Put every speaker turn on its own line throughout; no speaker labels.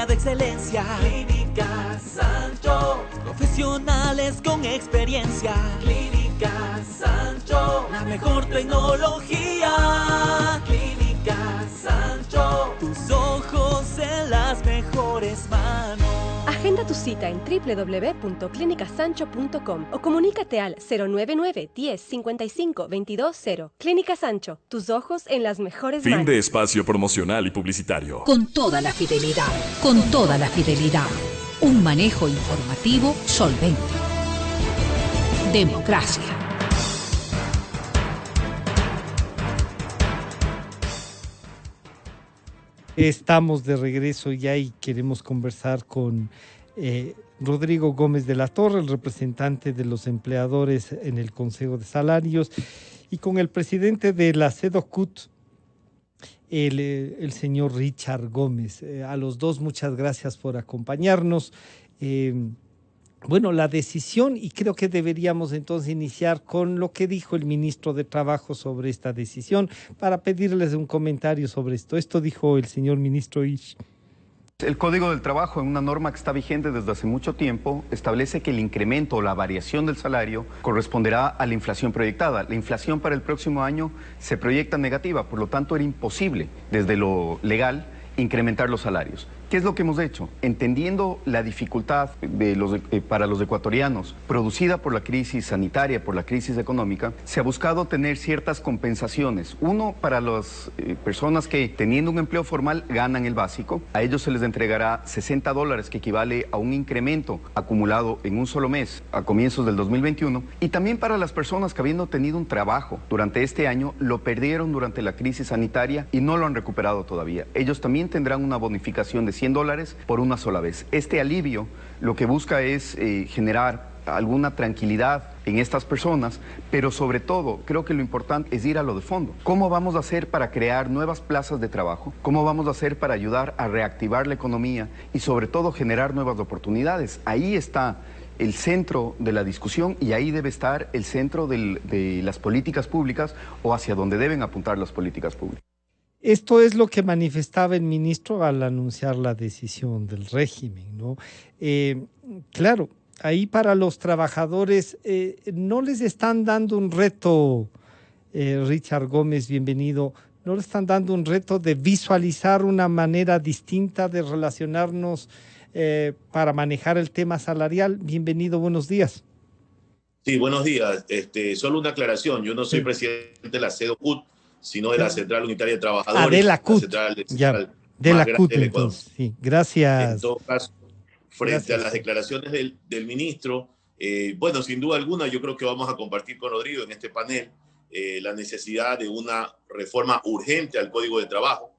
de excelencia. Clínica Sancho, profesionales con experiencia. Clínica Sancho, la mejor tecnología. Clínica Sancho, tus ojos en las mejores manos.
Agenda tu cita en www.clinicasancho.com o comunícate al 099 10 55 22 0. Clínica Sancho, tus ojos en las mejores manos.
Fin de espacio promocional y publicitario.
Con toda la fidelidad, con toda la fidelidad. Un manejo informativo solvente. Democracia.
Estamos de regreso ya y queremos conversar con Rodrigo Gómez de la Torre, el representante de los empleadores en el Consejo de Salarios, y con el presidente de la CEDOCUT, el señor Richard Gómez. A los dos, muchas gracias por acompañarnos. Bueno, la decisión, y creo que deberíamos entonces iniciar con lo que dijo el ministro de Trabajo sobre esta decisión, para pedirles un comentario sobre esto. Esto dijo el señor ministro Ish.
El Código del Trabajo, en una norma que está vigente desde hace mucho tiempo, establece que el incremento o la variación del salario corresponderá a la inflación proyectada. La inflación para el próximo año se proyecta negativa, por lo tanto era imposible, desde lo legal, incrementar los salarios. ¿Qué es lo que hemos hecho? Entendiendo la dificultad para los ecuatorianos producida por la crisis sanitaria, por la crisis económica, se ha buscado tener ciertas compensaciones. Uno, para las personas que teniendo un empleo formal ganan el básico, a ellos se les entregará $60, que equivale a un incremento acumulado en un solo mes a comienzos del 2021. Y también para las personas que, habiendo tenido un trabajo durante este año, lo perdieron durante la crisis sanitaria y no lo han recuperado todavía. Ellos también tendrán una bonificación de $100 por una sola vez. Este alivio lo que busca es generar alguna tranquilidad en estas personas, pero sobre todo creo que lo importante es ir a lo de fondo. ¿Cómo vamos a hacer para crear nuevas plazas de trabajo? ¿Cómo vamos a hacer para ayudar a reactivar la economía y sobre todo generar nuevas oportunidades? Ahí está el centro de la discusión y ahí debe estar el centro de las políticas públicas, o hacia donde deben apuntar las políticas públicas.
Esto es lo que manifestaba el ministro al anunciar la decisión del régimen, ¿no? Claro, ahí para los trabajadores no les están dando un reto, Richard Gómez, bienvenido, no les están dando un reto de visualizar una manera distinta de relacionarnos para manejar el tema salarial. Bienvenido, buenos días.
Sí, buenos días. Solo una aclaración, yo no soy presidente de la CEDOCUT, sino de la Central Unitaria de Trabajadores.
De la CUT. De la CUT, entonces. Sí, gracias.
En todo caso, frente a las declaraciones del ministro, bueno, sin duda alguna, yo creo que vamos a compartir con Rodrigo en este panel la necesidad de una reforma urgente al Código de Trabajo.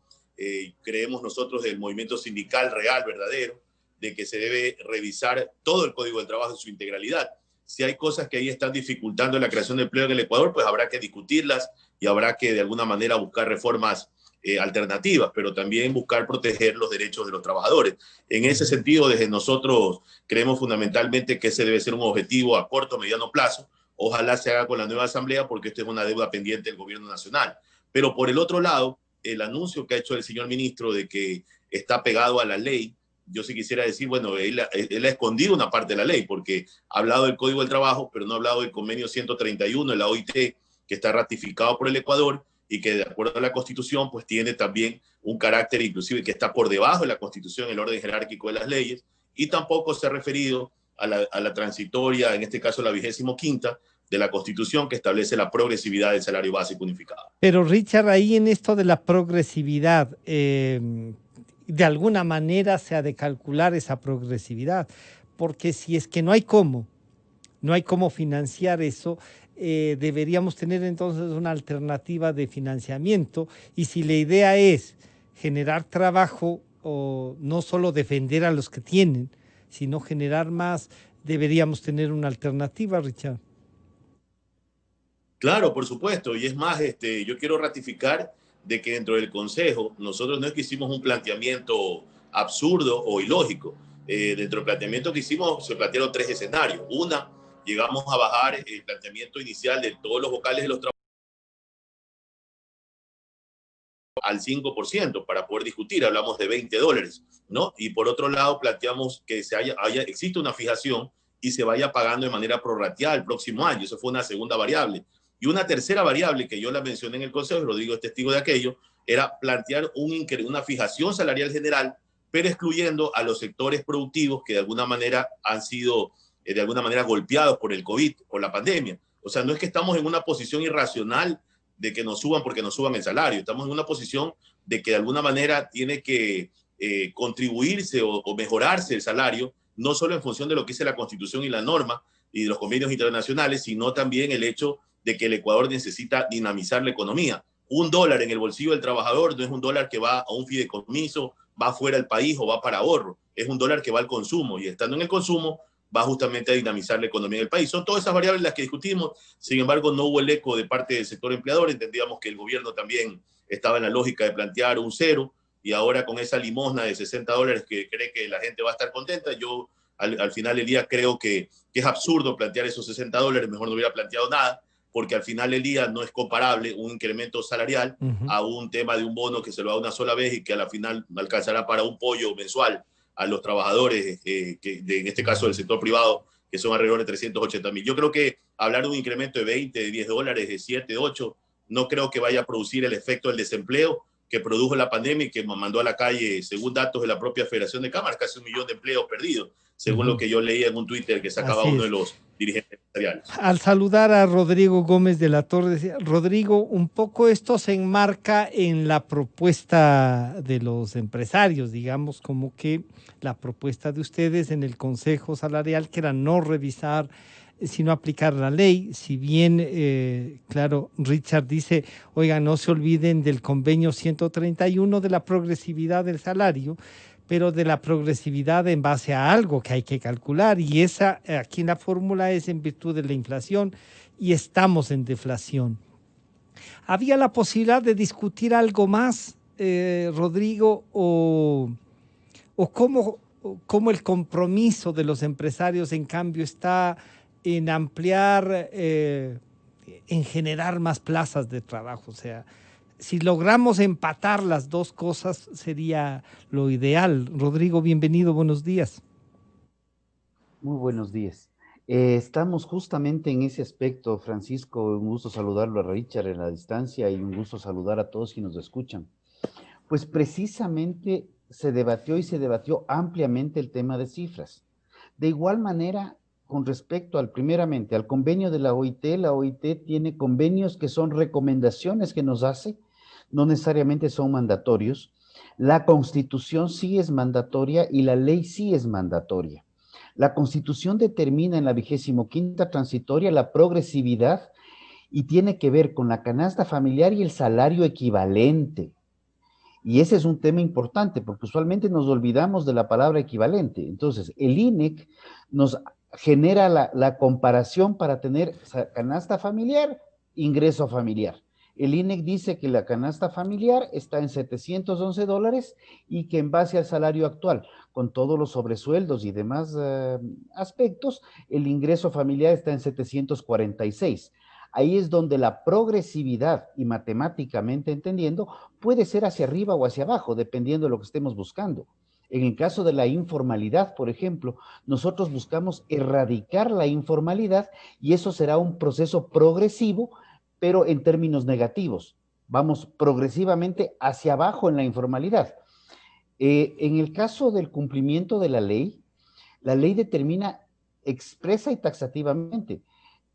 Creemos nosotros del movimiento sindical real, verdadero, de que se debe revisar todo el Código del Trabajo en su integralidad. Si hay cosas que ahí están dificultando la creación de empleo en el Ecuador, pues habrá que discutirlas y habrá que de alguna manera buscar reformas alternativas, pero también buscar proteger los derechos de los trabajadores. En ese sentido, desde nosotros creemos fundamentalmente que ese debe ser un objetivo a corto o mediano plazo. Ojalá se haga con la nueva asamblea, porque esto es una deuda pendiente del gobierno nacional. Pero por el otro lado, el anuncio que ha hecho el señor ministro de que está pegado a la ley, yo sí quisiera decir, bueno, él ha escondido una parte de la ley, porque ha hablado del Código del Trabajo, pero no ha hablado del convenio 131 de la OIT, que está ratificado por el Ecuador y que, de acuerdo a la Constitución, pues tiene también un carácter inclusive que está por debajo de la Constitución, el orden jerárquico de las leyes, y tampoco se ha referido a la transitoria, en este caso la 25ª de la Constitución, que establece la progresividad del salario básico unificado.
Pero Richard, ahí en esto de la progresividad, de alguna manera se ha de calcular esa progresividad, porque si es que no hay cómo financiar eso, deberíamos tener entonces una alternativa de financiamiento, y si la idea es generar trabajo o no solo defender a los que tienen, sino generar más, deberíamos tener una alternativa, Richard.
Claro, por supuesto, y es más, yo quiero ratificar de que dentro del Consejo nosotros no es que hicimos un planteamiento absurdo o ilógico. Dentro del planteamiento que hicimos se plantearon 3 escenarios. Una, llegamos a bajar el planteamiento inicial de todos los vocales de los trabajadores al 5% para poder discutir, hablamos de $20, ¿no? Y por otro lado, planteamos que existe una fijación y se vaya pagando de manera prorrateada el próximo año. Eso fue una segunda variable. Y una tercera variable que yo la mencioné en el Consejo, y Rodrigo es testigo de aquello, era plantear una fijación salarial general, pero excluyendo a los sectores productivos que de alguna manera han sido golpeados por el COVID, por la pandemia. O sea, no es que estamos en una posición irracional de que nos suban porque nos suban el salario. Estamos en una posición de que de alguna manera tiene que contribuirse o mejorarse el salario, no solo en función de lo que dice la Constitución y la norma y de los convenios internacionales, sino también el hecho de que el Ecuador necesita dinamizar la economía. $1 en el bolsillo del trabajador no es $1 que va a un fideicomiso, va fuera del país o va para ahorro. Es $1 que va al consumo, y estando en el consumo va justamente a dinamizar la economía del país. Son todas esas variables las que discutimos. Sin embargo, no hubo el eco de parte del sector empleador. Entendíamos que el gobierno también estaba en la lógica de plantear un cero, y ahora con esa limosna de $60 que cree que la gente va a estar contenta, yo al final del día creo que es absurdo plantear esos $60, mejor no hubiera planteado nada, porque al final del día no es comparable un incremento salarial a un tema de un bono que se lo da una sola vez y que a la final alcanzará para un pollo mensual a los trabajadores, en este caso del sector privado, que son alrededor de 380,000. Yo creo que hablar de un incremento de 20, de $10, de 7, 8, no creo que vaya a producir el efecto del desempleo que produjo la pandemia y que mandó a la calle, según datos de la propia Federación de Cámaras, casi 1 millón de empleos perdidos, según lo que yo leía en un Twitter que sacaba uno de los dirigentes empresariales.
Al saludar a Rodrigo Gómez de la Torre, decía, Rodrigo, un poco esto se enmarca en la propuesta de los empresarios, digamos, como que la propuesta de ustedes en el Consejo Salarial, que era no revisar, sino aplicar la ley. Si bien, claro, Richard dice, oiga, no se olviden del convenio 131 de la progresividad del salario, pero de la progresividad en base a algo que hay que calcular, y esa aquí en la fórmula es en virtud de la inflación, y estamos en deflación. ¿Había la posibilidad de discutir algo más, Rodrigo, o cómo el compromiso de los empresarios en cambio está en ampliar, en generar más plazas de trabajo? O sea, si logramos empatar las dos cosas sería lo ideal. Rodrigo, bienvenido, buenos días.
Muy buenos días. Estamos justamente en ese aspecto, Francisco. Un gusto saludarlo a Richard en la distancia y un gusto saludar a todos quienes nos escuchan. Pues precisamente se debatió ampliamente el tema de cifras. De igual manera, con respecto primeramente al convenio de la OIT tiene convenios que son recomendaciones que nos hace, no necesariamente son mandatorios. La Constitución sí es mandatoria y la ley sí es mandatoria. La Constitución determina en la 25ª transitoria la progresividad y tiene que ver con la canasta familiar y el salario equivalente. Y ese es un tema importante porque usualmente nos olvidamos de la palabra equivalente. Entonces, el INEC nos genera la comparación para tener canasta familiar, ingreso familiar. El INEC dice que la canasta familiar está en $711 y que en base al salario actual, con todos los sobresueldos y demás aspectos, el ingreso familiar está en 746. Ahí es donde la progresividad, y matemáticamente entendiendo, puede ser hacia arriba o hacia abajo, dependiendo de lo que estemos buscando. En el caso de la informalidad, por ejemplo, nosotros buscamos erradicar la informalidad y eso será un proceso progresivo, pero en términos negativos. Vamos progresivamente hacia abajo en la informalidad. En el caso del cumplimiento de la ley determina expresa y taxativamente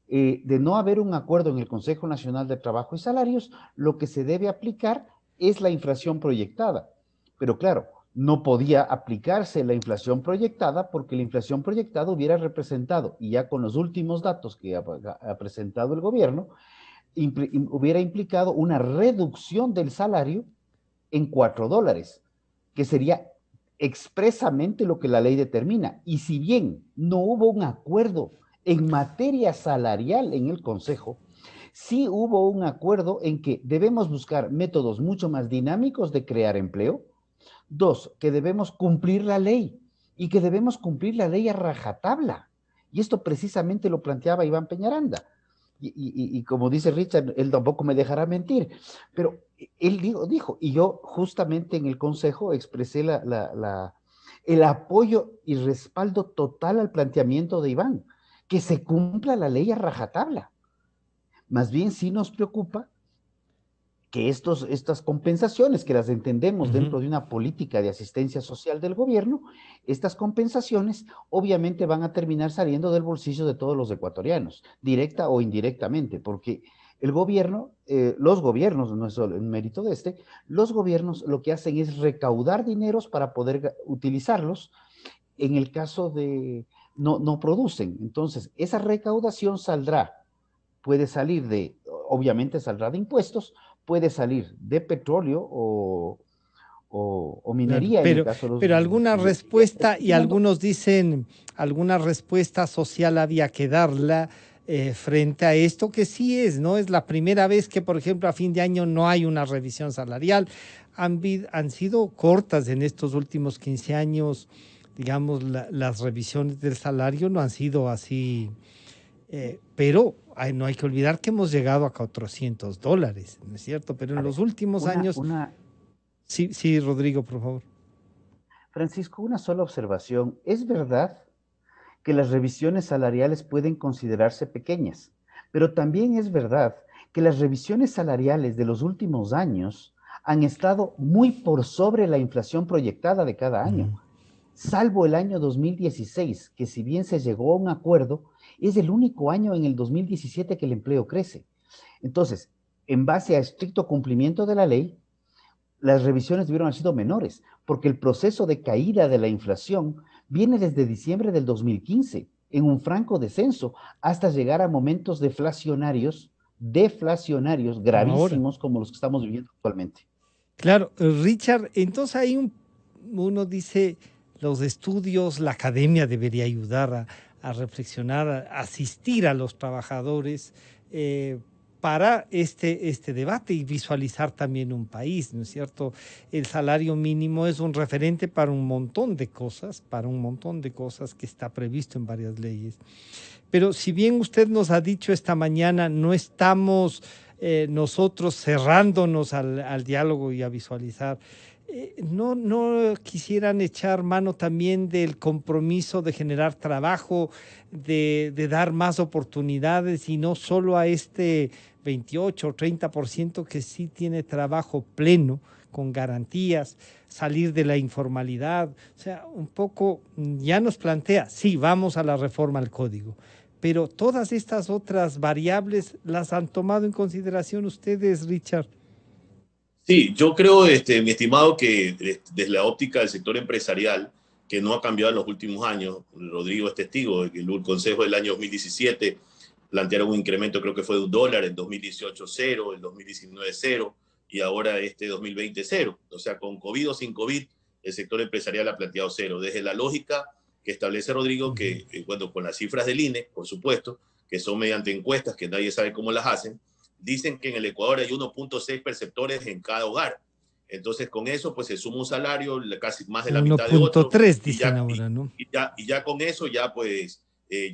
de no haber un acuerdo en el Consejo Nacional de Trabajo y Salarios, lo que se debe aplicar es la inflación proyectada. Pero claro, no podía aplicarse la inflación proyectada porque la inflación proyectada hubiera representado, y ya con los últimos datos que ha presentado el gobierno, hubiera implicado una reducción del salario en $4, que sería expresamente lo que la ley determina. Y si bien no hubo un acuerdo en materia salarial en el Consejo, sí hubo un acuerdo en que debemos buscar métodos mucho más dinámicos de crear empleo. 2, que debemos cumplir la ley y que debemos cumplir la ley a rajatabla. Y esto precisamente lo planteaba Iván Peñaranda. Y como dice Richard, él tampoco me dejará mentir, pero Él dijo, y yo justamente en el Consejo expresé el apoyo y respaldo total al planteamiento de Iván, que se cumpla la ley a rajatabla. Más bien sí nos preocupa que estas compensaciones, que las entendemos dentro de una política de asistencia social del gobierno, estas compensaciones obviamente van a terminar saliendo del bolsillo de todos los ecuatorianos, directa o indirectamente, porque el gobierno, los gobiernos, no es solo el mérito de los gobiernos lo que hacen es recaudar dineros para poder utilizarlos en el caso de no producen. Entonces, esa recaudación puede salir obviamente saldrá de impuestos, puede salir de petróleo o minería.
Claro,
en el caso de
pero alguna respuesta, y algunos dicen, alguna respuesta social había que darla frente a esto, que sí no es la primera vez que, por ejemplo, a fin de año no hay una revisión salarial. Han sido cortas en estos últimos 15 años, digamos, las revisiones del salario no han sido así, pero no hay que olvidar que hemos llegado a $400, ¿no es cierto? Pero en los últimos años... Sí, Rodrigo, por favor.
Francisco, una sola observación. Es verdad que las revisiones salariales pueden considerarse pequeñas, pero también es verdad que las revisiones salariales de los últimos años han estado muy por sobre la inflación proyectada de cada año, salvo el año 2016, que si bien se llegó a un acuerdo, es el único año en el 2017 que el empleo crece. Entonces, en base a estricto cumplimiento de la ley, las revisiones debieron haber sido menores, porque el proceso de caída de la inflación viene desde diciembre del 2015, en un franco descenso, hasta llegar a momentos deflacionarios gravísimos como los que estamos viviendo actualmente.
Claro, Richard, entonces ahí uno dice, los estudios, la academia debería ayudar a reflexionar, a asistir a los trabajadores, para este debate y visualizar también un país, ¿no es cierto? El salario mínimo es un referente para un montón de cosas, que está previsto en varias leyes. Pero si bien usted nos ha dicho esta mañana, no estamos nosotros cerrándonos al diálogo y a visualizar, ¿no quisieran echar mano también del compromiso de generar trabajo, de dar más oportunidades y no solo a este 28 o 30% que sí tiene trabajo pleno, con garantías, salir de la informalidad? O sea, un poco ya nos plantea, sí, vamos a la reforma al código, pero todas estas otras variables las han tomado en consideración ustedes, Richard.
Sí, yo creo, mi estimado, que desde la óptica del sector empresarial, que no ha cambiado en los últimos años, Rodrigo es testigo de que el Consejo del año 2017 plantearon un incremento, creo que fue de $1, en 2018 0, en 2019 0, y ahora 2020 0. O sea, con COVID o sin COVID, el sector empresarial ha planteado 0. Desde la lógica que establece Rodrigo, que bueno, con las cifras del INE, por supuesto, que son mediante encuestas que nadie sabe cómo las hacen, dicen que en el Ecuador hay 1.6 perceptores en cada hogar. Entonces, con eso, pues se suma un salario casi más de la mitad de otro.
1.3 dicen ahora, ¿no?
Y ya con eso, ya pues,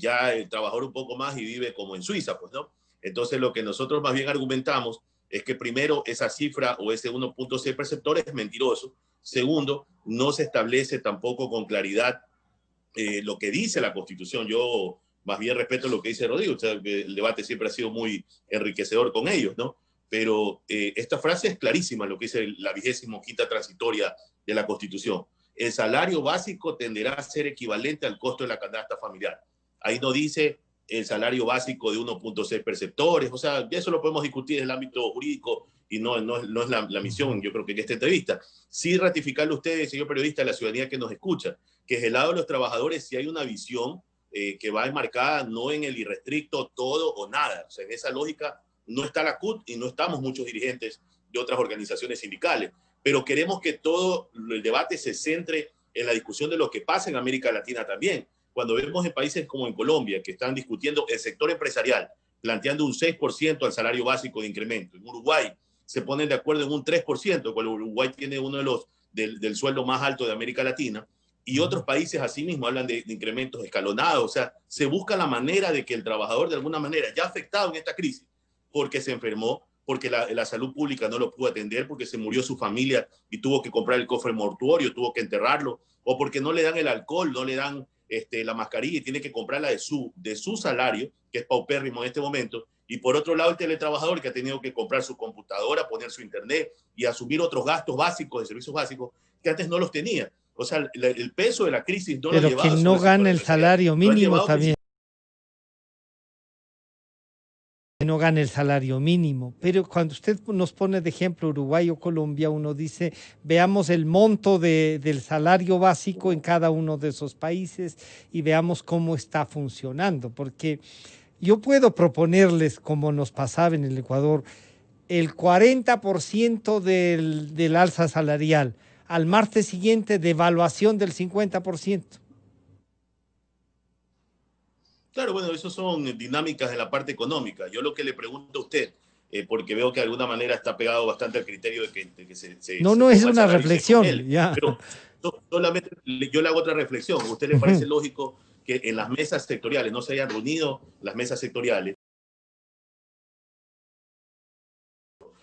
ya el trabajador un poco más y vive como en Suiza, pues, ¿no? Entonces, lo que nosotros más bien argumentamos es que primero, esa cifra o ese 1.6 perceptores es mentiroso. Segundo, no se establece tampoco con claridad lo que dice la Constitución. Yo más bien respeto lo que dice Rodrigo, o sea, que el debate siempre ha sido muy enriquecedor con ellos, ¿no? Pero esta frase es clarísima, lo que dice la 25ª transitoria de la Constitución. El salario básico tenderá a ser equivalente al costo de la canasta familiar. Ahí no dice el salario básico de 1.6 perceptores, o sea, eso lo podemos discutir en el ámbito jurídico y no es la misión, yo creo que en esta entrevista. Sí ratificarle a ustedes, señor periodista, a la ciudadanía que nos escucha, que desde el lado de los trabajadores sí hay una visión que va enmarcada no en el irrestricto todo o nada. O sea, en esa lógica no está la CUT y no estamos muchos dirigentes de otras organizaciones sindicales, pero queremos que todo el debate se centre en la discusión de lo que pasa en América Latina también. Cuando vemos en países como en Colombia, que están discutiendo el sector empresarial, planteando un 6% al salario básico de incremento. En Uruguay se ponen de acuerdo en un 3%, cuando Uruguay tiene uno de los del sueldo más alto de América Latina, y otros países asimismo hablan de incrementos escalonados. O sea, se busca la manera de que el trabajador, de alguna manera, ya afectado en esta crisis, porque se enfermó, porque la salud pública no lo pudo atender, porque se murió su familia y tuvo que comprar el cofre mortuorio, tuvo que enterrarlo, o porque no le dan el alcohol, no le dan la mascarilla y tiene que comprarla de su salario, que es paupérrimo en este momento. Y por otro lado, el teletrabajador que ha tenido que comprar su computadora, poner su internet y asumir otros gastos básicos, de servicios básicos, que antes no los tenía. O sea, el peso de la crisis no lo ha llevado.
Pero quien no gana el salario mínimo también. No gana el salario mínimo, pero cuando usted nos pone de ejemplo Uruguay o Colombia, uno dice, veamos el monto del salario básico en cada uno de esos países y veamos cómo está funcionando, porque yo puedo proponerles, como nos pasaba en el Ecuador, el 40% del alza salarial, al martes siguiente devaluación del 50%.
Claro, bueno, eso son dinámicas de la parte económica. Yo lo que le pregunto a usted, porque veo que de alguna manera está pegado bastante al criterio de que
no es una reflexión. Ya.
Pero solamente yo le hago otra reflexión. ¿A usted le parece lógico que en las mesas sectoriales no se hayan reunido las mesas sectoriales?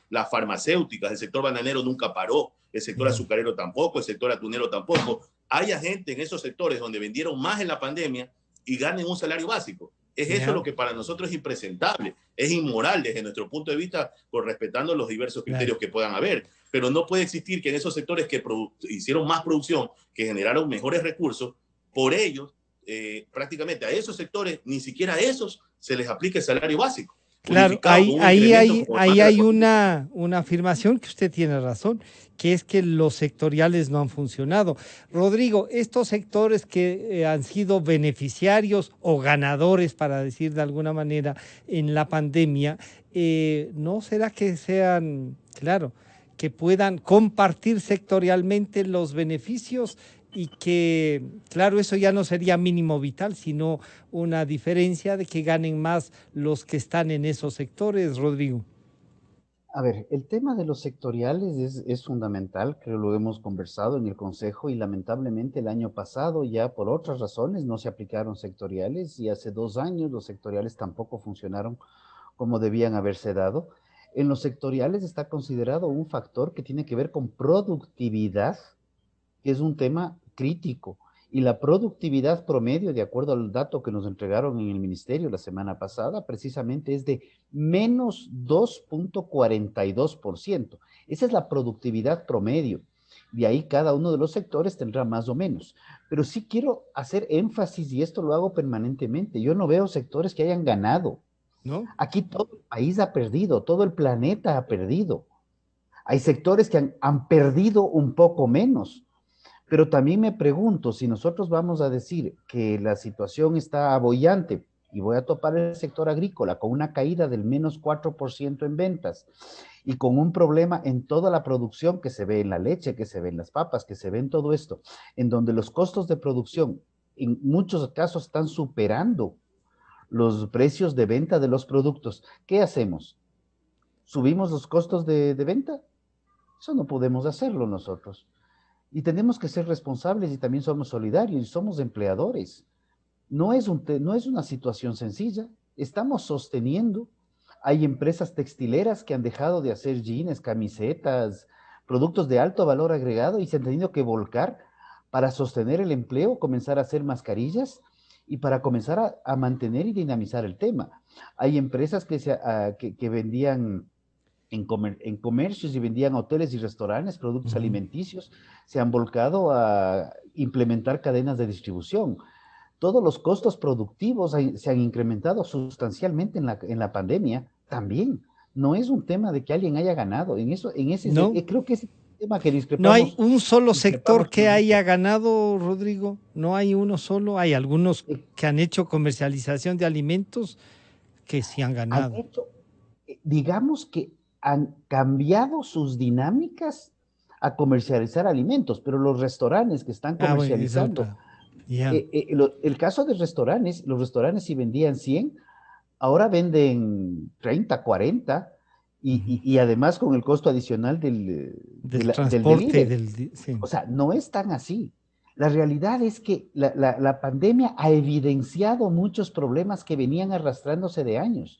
Las farmacéuticas, el sector bananero nunca paró, el sector azucarero tampoco, el sector atunero tampoco. Haya gente en esos sectores donde vendieron más en la pandemia y ganen un salario básico. Es eso lo que para nosotros es impresentable, es inmoral desde nuestro punto de vista, por respetando los diversos criterios que puedan haber. Pero no puede existir que en esos sectores que hicieron más producción, que generaron mejores recursos, por ellos, prácticamente a esos sectores, ni siquiera a esos se les aplique el salario básico.
Claro, ahí hay una afirmación que usted tiene razón, que es que los sectoriales no han funcionado. Rodrigo, estos sectores que han sido beneficiarios o ganadores, para decir de alguna manera, en la pandemia, ¿no será que sean, claro, que puedan compartir sectorialmente los beneficios? Y que, claro, eso ya no sería mínimo vital, sino una diferencia de que ganen más los que están en esos sectores, Rodrigo.
A ver, el tema de los sectoriales es fundamental, creo lo hemos conversado en el Consejo y lamentablemente el año pasado ya por otras razones no se aplicaron sectoriales y hace 2 años los sectoriales tampoco funcionaron como debían haberse dado. En los sectoriales está considerado un factor que tiene que ver con productividad, que es un tema crítico, y la productividad promedio, de acuerdo al dato que nos entregaron en el ministerio la semana pasada, precisamente es de menos 2.42%. Esa es la productividad promedio. De ahí cada uno de los sectores tendrá más o menos. Pero sí quiero hacer énfasis, y esto lo hago permanentemente, yo no veo sectores que hayan ganado. ¿No? Aquí todo el país ha perdido, todo el planeta ha perdido. Hay sectores que han perdido un poco menos. Pero también me pregunto, si nosotros vamos a decir que la situación está abollante, y voy a topar el sector agrícola con una caída del menos 4% en ventas, y con un problema en toda la producción que se ve en la leche, que se ve en las papas, que se ve en todo esto, en donde los costos de producción en muchos casos están superando los precios de venta de los productos, ¿qué hacemos? ¿Subimos los costos de venta? Eso no podemos hacerlo nosotros. Y tenemos que ser responsables y también somos solidarios y somos empleadores. No es una situación sencilla. Estamos sosteniendo. Hay empresas textileras que han dejado de hacer jeans, camisetas, productos de alto valor agregado y se han tenido que volcar para sostener el empleo, comenzar a hacer mascarillas y para comenzar a mantener y dinamizar el tema. Hay empresas que vendían en comercios y vendían hoteles y restaurantes, productos alimenticios, se han volcado a implementar cadenas de distribución. Todos los costos productivos se han incrementado sustancialmente en la pandemia también. No es un tema de que alguien haya ganado. Creo que es un tema que discrepamos.
No hay un solo sector que haya ganado, Rodrigo. No hay uno solo. Hay algunos que han hecho comercialización de alimentos que sí han ganado.
Digamos que han cambiado sus dinámicas a comercializar alimentos, pero los restaurantes que están comercializando, el caso de restaurantes, los restaurantes si vendían 100, ahora venden 30, 40, y además con el costo adicional del transporte. O sea, no es tan así. La realidad es que la pandemia ha evidenciado muchos problemas que venían arrastrándose de años,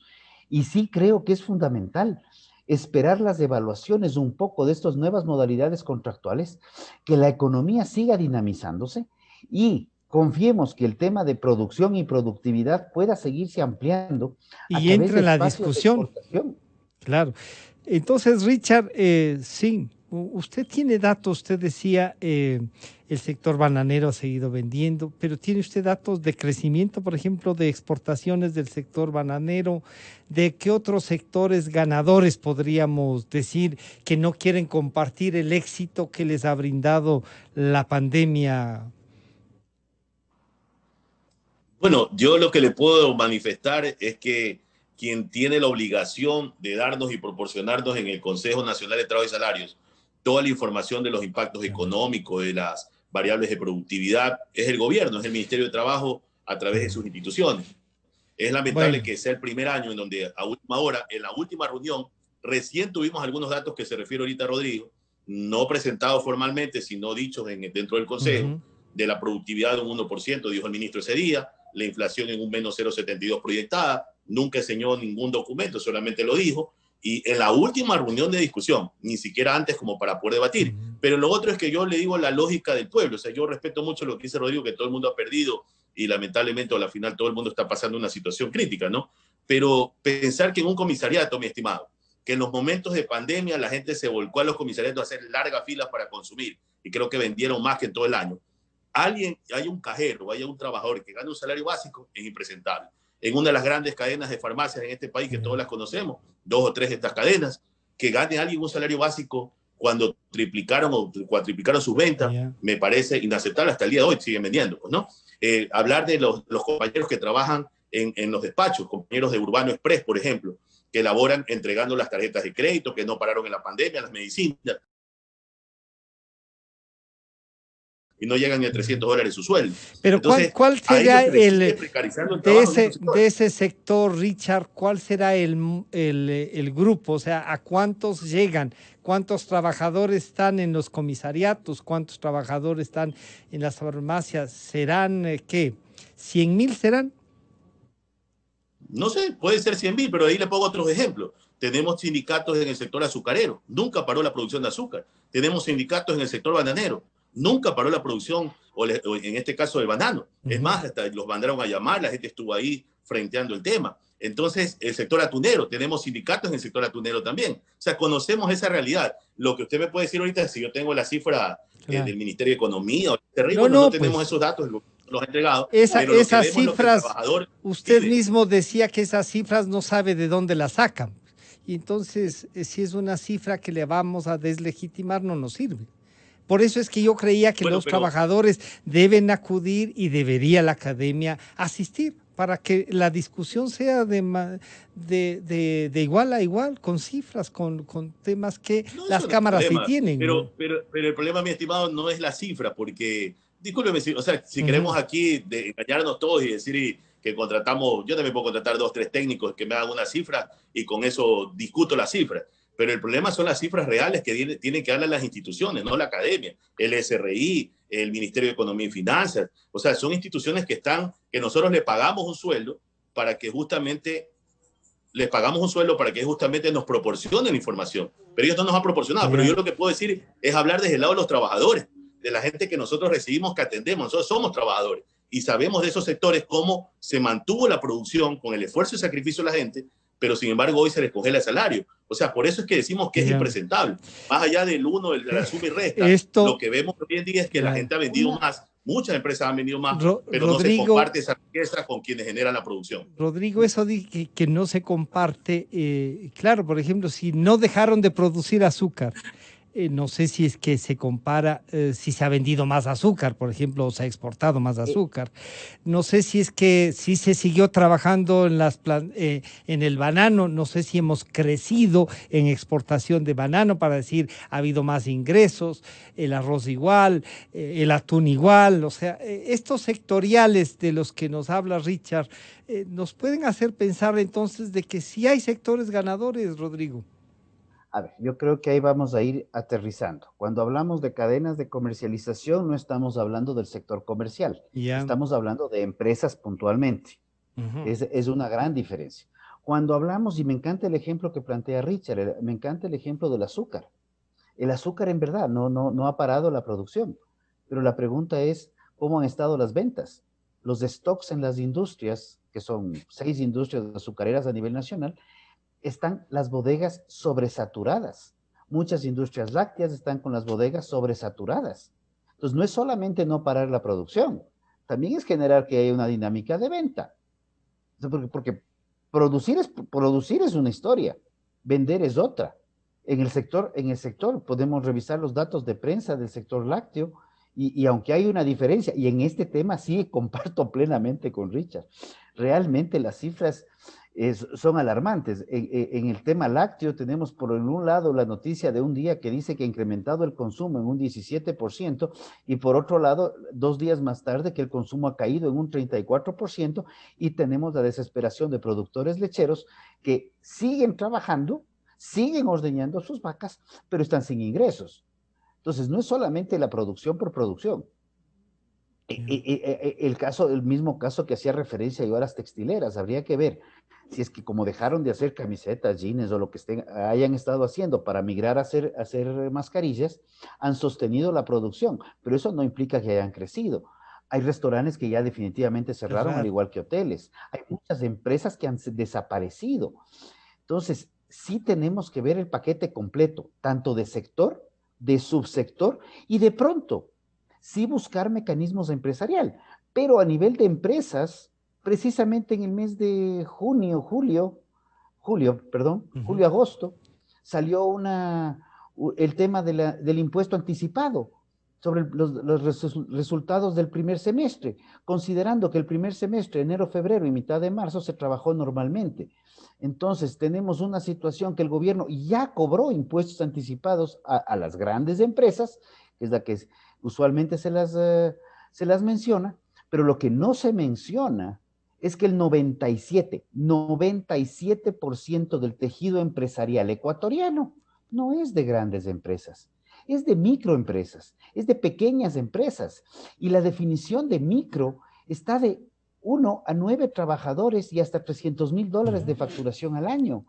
y sí creo que es fundamental esperar las evaluaciones un poco de estas nuevas modalidades contractuales, que la economía siga dinamizándose y confiemos que el tema de producción y productividad pueda seguirse ampliando
y entra en la discusión. Claro. Entonces, Richard, sí, usted tiene datos, usted decía, el sector bananero ha seguido vendiendo, pero ¿tiene usted datos de crecimiento, por ejemplo, de exportaciones del sector bananero? ¿De qué otros sectores ganadores podríamos decir que no quieren compartir el éxito que les ha brindado la pandemia?
Bueno, yo lo que le puedo manifestar es que quien tiene la obligación de darnos y proporcionarnos en el Consejo Nacional de Trabajo y Salarios toda la información de los impactos económicos, de las variables de productividad, es el gobierno, es el Ministerio de Trabajo a través de sus instituciones. Es lamentable que sea el primer año en donde a última hora, en la última reunión, recién tuvimos algunos datos que se refiere ahorita a Rodrigo, no presentados formalmente, sino dichos dentro del Consejo, de la productividad de un 1%, dijo el ministro ese día, la inflación en un menos 0,72 proyectada, nunca enseñó ningún documento, solamente lo dijo, y en la última reunión de discusión, ni siquiera antes como para poder debatir. Pero lo otro es que yo le digo la lógica del pueblo, o sea, yo respeto mucho lo que dice Rodrigo, que todo el mundo ha perdido y lamentablemente a la final todo el mundo está pasando una situación crítica, ¿no? Pero pensar que en un comisariato, mi estimado, que en los momentos de pandemia la gente se volcó a los comisariatos a hacer largas filas para consumir, y creo que vendieron más que en todo el año. Hay un cajero, hay un trabajador que gana un salario básico, es impresentable. En una de las grandes cadenas de farmacias en este país, que todas las conocemos, 2 o 3 de estas cadenas, que gane alguien un salario básico cuando triplicaron o cuatriplicaron sus ventas, me parece inaceptable. Hasta el día de hoy siguen vendiendo, pues, ¿no? Hablar de los compañeros que trabajan en los despachos, compañeros de Urbano Express, por ejemplo, que elaboran entregando las tarjetas de crédito, que no pararon en la pandemia, las medicinas, y no llegan ni a $300 su sueldo.
Pero
entonces,
¿cuál será de
ese
sector, Richard? ¿Cuál será el grupo? O sea, ¿a cuántos llegan? ¿Cuántos trabajadores están en los comisariatos? ¿Cuántos trabajadores están en las farmacias? ¿Serán qué? ¿100,000 serán?
No sé, puede ser 100,000, pero ahí le pongo otros ejemplos. Tenemos sindicatos en el sector azucarero, nunca paró la producción de azúcar. Tenemos sindicatos en el sector bananero, nunca paró la producción, o en este caso del banano. Es más, hasta los mandaron a llamar, la gente estuvo ahí frenteando el tema. Entonces, el sector atunero, tenemos sindicatos en el sector atunero también. O sea, conocemos esa realidad. Lo que usted me puede decir ahorita, si yo tengo la cifra del Ministerio de Economía, no tenemos esos datos, los ha entregado.
Esas cifras, usted mismo decía que esas cifras no sabe de dónde las sacan. Y entonces, si es una cifra que le vamos a deslegitimar, no nos sirve. Por eso es que yo creía que los trabajadores deben acudir y debería la academia asistir para que la discusión sea de igual a igual, con cifras, con temas que las cámaras sí tienen.
Pero el problema, mi estimado, no es la cifra, porque, discúlpeme, o sea, si queremos aquí engañarnos todos y decir que contratamos, yo también puedo contratar 2 o 3 técnicos que me hagan una cifra y con eso discuto la cifra. Pero el problema son las cifras reales que tienen que darle las instituciones, no la academia, el SRI, el Ministerio de Economía y Finanzas. O sea, son instituciones que nosotros les pagamos un sueldo para que justamente nos proporcionen información. Pero ellos no nos han proporcionado. Pero yo lo que puedo decir es hablar desde el lado de los trabajadores, de la gente que nosotros recibimos, que atendemos. Nosotros somos trabajadores y sabemos de esos sectores cómo se mantuvo la producción con el esfuerzo y sacrificio de la gente, pero sin embargo hoy se les congela el salario. O sea, por eso es que decimos que es impresentable. Más allá del de la suma y resta, lo que vemos hoy en día es que la gente ha vendido más, muchas empresas han vendido más, pero no se comparte esa riqueza con quienes generan la producción.
Rodrigo, eso de que no se comparte, claro, por ejemplo, si no dejaron de producir azúcar, no sé si es que se compara, si se ha vendido más azúcar, por ejemplo, o se ha exportado más azúcar. No sé si es que sí se siguió trabajando en el banano, no sé si hemos crecido en exportación de banano, para decir, ha habido más ingresos, el arroz igual, el atún igual. O sea, estos sectoriales de los que nos habla Richard, nos pueden hacer pensar entonces de que sí hay sectores ganadores, Rodrigo.
A ver, yo creo que ahí vamos a ir aterrizando. Cuando hablamos de cadenas de comercialización, no estamos hablando del sector comercial, estamos hablando de empresas puntualmente. Es una gran diferencia. Cuando hablamos, y me encanta el ejemplo que plantea Richard, me encanta el ejemplo del azúcar. El azúcar en verdad no ha parado la producción, pero la pregunta es, ¿cómo han estado las ventas? Los stocks en las industrias, que son 6 industrias azucareras a nivel nacional, están las bodegas sobresaturadas. Muchas industrias lácteas están con las bodegas sobresaturadas. Entonces, no es solamente no parar la producción, también es generar que haya una dinámica de venta. Porque producir es una historia, vender es otra. En el sector podemos revisar los datos de prensa del sector lácteo y aunque hay una diferencia, y en este tema sí comparto plenamente con Richard, realmente las cifras son alarmantes. En el tema lácteo tenemos por un lado la noticia de un día que dice que ha incrementado el consumo en un 17% y por otro lado 2 días más tarde que el consumo ha caído en un 34% y tenemos la desesperación de productores lecheros que siguen trabajando, siguen ordeñando sus vacas, pero están sin ingresos. Entonces, no es solamente la producción por producción. El mismo caso que hacía referencia yo a las textileras, habría que ver si es que como dejaron de hacer camisetas, jeans o lo que hayan estado haciendo para migrar a hacer mascarillas, han sostenido la producción, pero eso no implica que hayan crecido. Hay restaurantes que ya definitivamente cerraron, al igual que hoteles. Hay muchas empresas que han desaparecido. Entonces, sí tenemos que ver el paquete completo, tanto de sector, de subsector y de pronto, sí buscar mecanismos empresarial, pero a nivel de empresas, precisamente en el mes de julio-agosto, salió el tema del impuesto anticipado sobre los resultados del primer semestre, considerando que el primer semestre, enero, febrero y mitad de marzo, se trabajó normalmente. Entonces, tenemos una situación que el gobierno ya cobró impuestos anticipados a las grandes empresas, que es la que usualmente se las menciona, pero lo que no se menciona es que el 97% del tejido empresarial ecuatoriano no es de grandes empresas, es de microempresas, es de pequeñas empresas. Y la definición de micro está de 1 a 9 trabajadores y hasta $300,000 de facturación al año.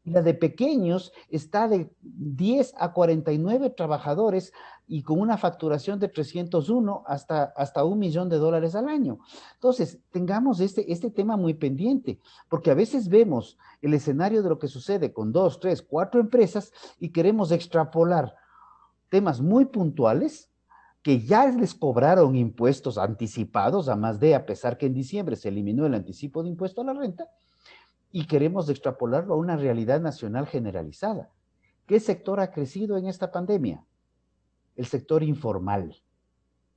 Y la de pequeños está de 10 a 49 trabajadores y con una facturación de 301 hasta $1 millón al año. Entonces, tengamos este tema muy pendiente, porque a veces vemos el escenario de lo que sucede con 2, 3, 4 empresas y queremos extrapolar temas muy puntuales que ya les cobraron impuestos anticipados a pesar que en diciembre se eliminó el anticipo de impuesto a la renta, y queremos extrapolarlo a una realidad nacional generalizada. ¿Qué sector ha crecido en esta pandemia? El sector informal.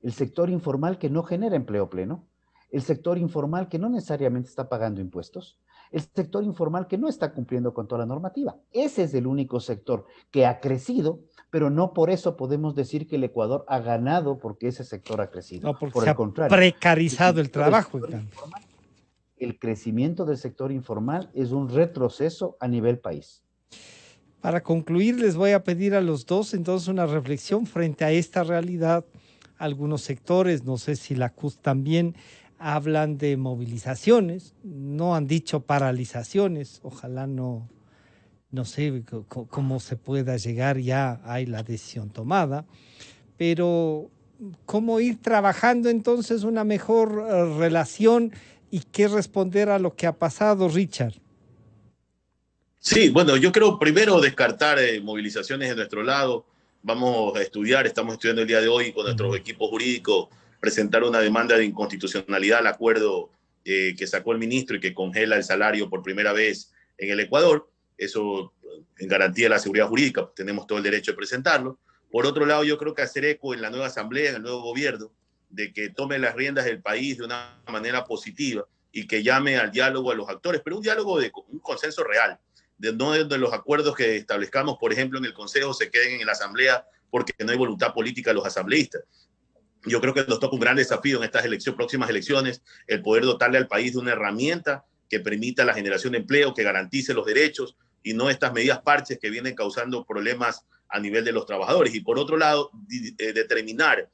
El sector informal que no genera empleo pleno. El sector informal que no necesariamente está pagando impuestos. El sector informal que no está cumpliendo con toda la normativa. Ese es el único sector que ha crecido, pero no por eso podemos decir que el Ecuador ha ganado porque ese sector ha crecido.
No, porque
por
se
el
ha
contrario,
precarizado el trabajo.
El crecimiento del sector informal es un retroceso a nivel país.
Para concluir, les voy a pedir a los dos entonces una reflexión frente a esta realidad. Algunos sectores, no sé si la CUS también, hablan de movilizaciones, no han dicho paralizaciones, ojalá no sé cómo se pueda llegar, ya hay la decisión tomada, pero cómo ir trabajando entonces una mejor relación y qué responder a lo que ha pasado, Richard.
Sí, bueno, yo creo primero descartar movilizaciones de nuestro lado. Vamos a estudiar, estamos estudiando el día de hoy con nuestros equipos jurídicos, presentar una demanda de inconstitucionalidad al acuerdo que sacó el ministro y que congela el salario por primera vez en el Ecuador. Eso en garantía de la seguridad jurídica, tenemos todo el derecho de presentarlo. Por otro lado, yo creo que hacer eco en la nueva asamblea, en el nuevo gobierno, de que tome las riendas del país de una manera positiva y que llame al diálogo a los actores, pero un diálogo de un consenso real, no de los acuerdos que establezcamos, por ejemplo, en el Consejo se queden en la asamblea porque no hay voluntad política de los asambleístas. Yo creo que nos toca un gran desafío en estas próximas elecciones, el poder dotarle al país de una herramienta que permita la generación de empleo, que garantice los derechos y no estas medidas parches que vienen causando problemas a nivel de los trabajadores. Y por otro lado, determinar,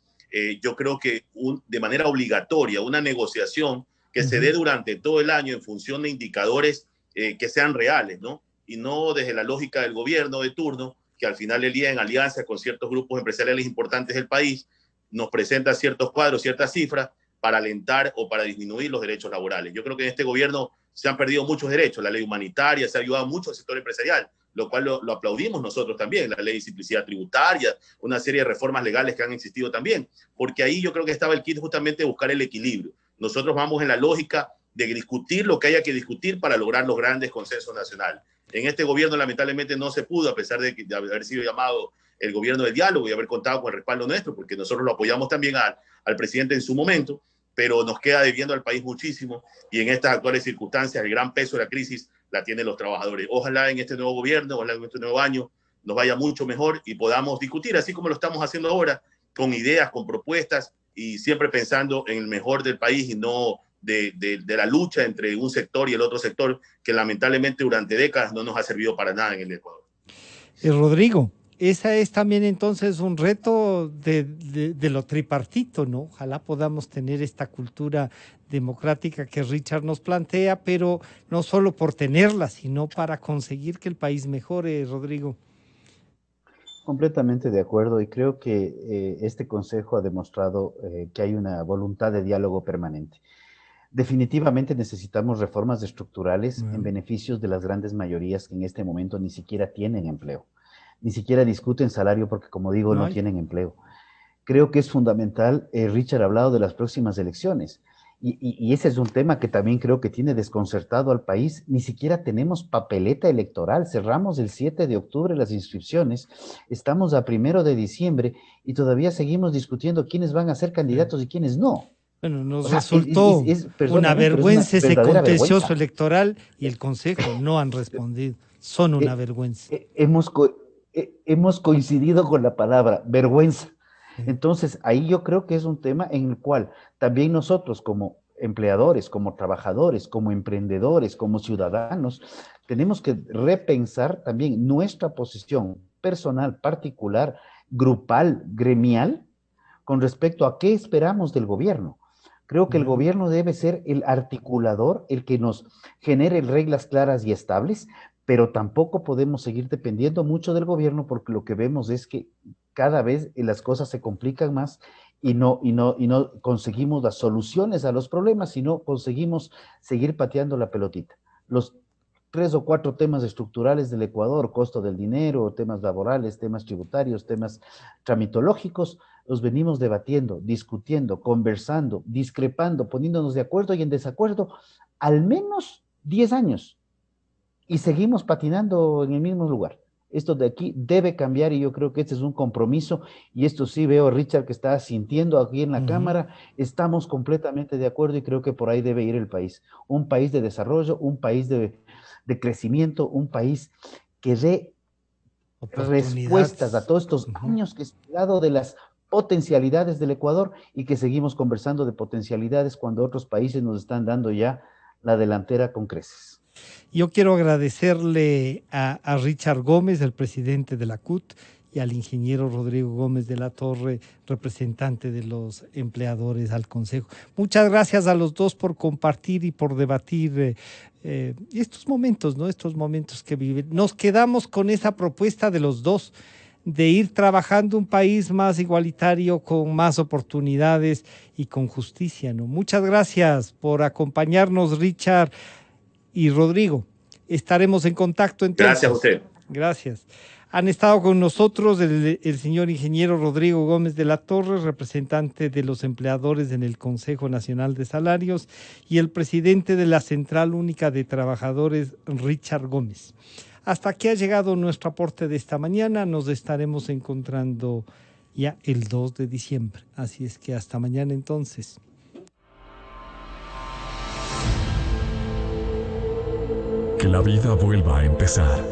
yo creo que de manera obligatoria, una negociación que se dé durante todo el año en función de indicadores que sean reales, ¿no? Y no desde la lógica del gobierno de turno, que al final del día, en alianza con ciertos grupos empresariales importantes del país, nos presenta ciertos cuadros, ciertas cifras para alentar o para disminuir los derechos laborales. Yo creo que en este gobierno se han perdido muchos derechos. La ley humanitaria se ha ayudado mucho al sector empresarial, lo cual lo aplaudimos nosotros también. La ley de simplicidad tributaria, una serie de reformas legales que han existido también, porque ahí yo creo que estaba el kit justamente de buscar el equilibrio. Nosotros vamos en la lógica de discutir lo que haya que discutir para lograr los grandes consensos nacionales. En este gobierno lamentablemente no se pudo, a pesar de haber sido llamado el gobierno del diálogo y haber contado con el respaldo nuestro, porque nosotros lo apoyamos también al presidente en su momento, pero nos queda debiendo al país muchísimo, y en estas actuales circunstancias el gran peso de la crisis la tienen los trabajadores. Ojalá en este nuevo gobierno, ojalá en este nuevo año nos vaya mucho mejor y podamos discutir, así como lo estamos haciendo ahora, con ideas, con propuestas, y siempre pensando en el mejor del país y no de la lucha entre un sector y el otro sector, que lamentablemente durante décadas no nos ha servido para nada en el Ecuador.
Rodrigo, esa es también entonces un reto de lo tripartito, ¿no? Ojalá podamos tener esta cultura democrática que Richard nos plantea, pero no solo por tenerla, sino para conseguir que el país mejore, Rodrigo.
Completamente de acuerdo, y creo que este consejo ha demostrado que hay una voluntad de diálogo permanente. Definitivamente necesitamos reformas estructurales en beneficios de las grandes mayorías que en este momento ni siquiera tienen empleo. Ni siquiera discuten salario porque, como digo, no tienen empleo. Creo que es fundamental, Richard ha hablado de las próximas elecciones, y ese es un tema que también creo que tiene desconcertado al país. Ni siquiera tenemos papeleta electoral. Cerramos el 7 de octubre las inscripciones, estamos a 1 de diciembre y todavía seguimos discutiendo quiénes van a ser candidatos y quiénes no.
Bueno, nos resultó una vergüenza ese contencioso electoral y el Consejo no han respondido. Son una vergüenza.
Hemos coincidido con la palabra vergüenza. Entonces, ahí yo creo que es un tema en el cual también nosotros como empleadores, como trabajadores, como emprendedores, como ciudadanos, tenemos que repensar también nuestra posición personal, particular, grupal, gremial, con respecto a qué esperamos del gobierno. Creo que el gobierno debe ser el articulador, el que nos genere reglas claras y estables, pero tampoco podemos seguir dependiendo mucho del gobierno, porque lo que vemos es que cada vez las cosas se complican más y no conseguimos las soluciones a los problemas, sino conseguimos seguir pateando la pelotita. Los 3 o 4 temas estructurales del Ecuador, costo del dinero, temas laborales, temas tributarios, temas tramitológicos, los venimos debatiendo, discutiendo, conversando, discrepando, poniéndonos de acuerdo y en desacuerdo al menos 10 años. Y seguimos patinando en el mismo lugar. Esto de aquí debe cambiar y yo creo que este es un compromiso, y esto sí veo a Richard que está sintiendo aquí en la Cámara. Estamos completamente de acuerdo y creo que por ahí debe ir el país. Un país de desarrollo, un país de crecimiento, un país que dé respuestas a todos estos años que se han dado de las potencialidades del Ecuador, y que seguimos conversando de potencialidades cuando otros países nos están dando ya la delantera con creces.
Yo quiero agradecerle a Richard Gómez, el presidente de la CUT, y al ingeniero Rodrigo Gómez de la Torre, representante de los empleadores al Consejo. Muchas gracias a los dos por compartir y por debatir estos momentos, ¿no? Estos momentos que viven. Nos quedamos con esa propuesta de los dos, de ir trabajando un país más igualitario, con más oportunidades y con justicia, ¿no? Muchas gracias por acompañarnos, Richard y Rodrigo. Estaremos en contacto entonces.
Gracias a usted.
Gracias. Han estado con nosotros el señor ingeniero Rodrigo Gómez de la Torre, representante de los empleadores en el Consejo Nacional de Salarios, y el presidente de la Central Única de Trabajadores, Richard Gómez. Hasta aquí ha llegado nuestro aporte de esta mañana. Nos estaremos encontrando ya el 2 de diciembre. Así es que hasta mañana entonces.
Que la vida vuelva a empezar.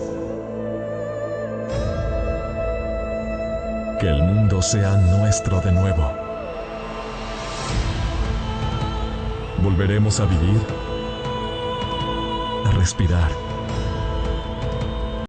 Que el mundo sea nuestro de nuevo. Volveremos a vivir, a respirar,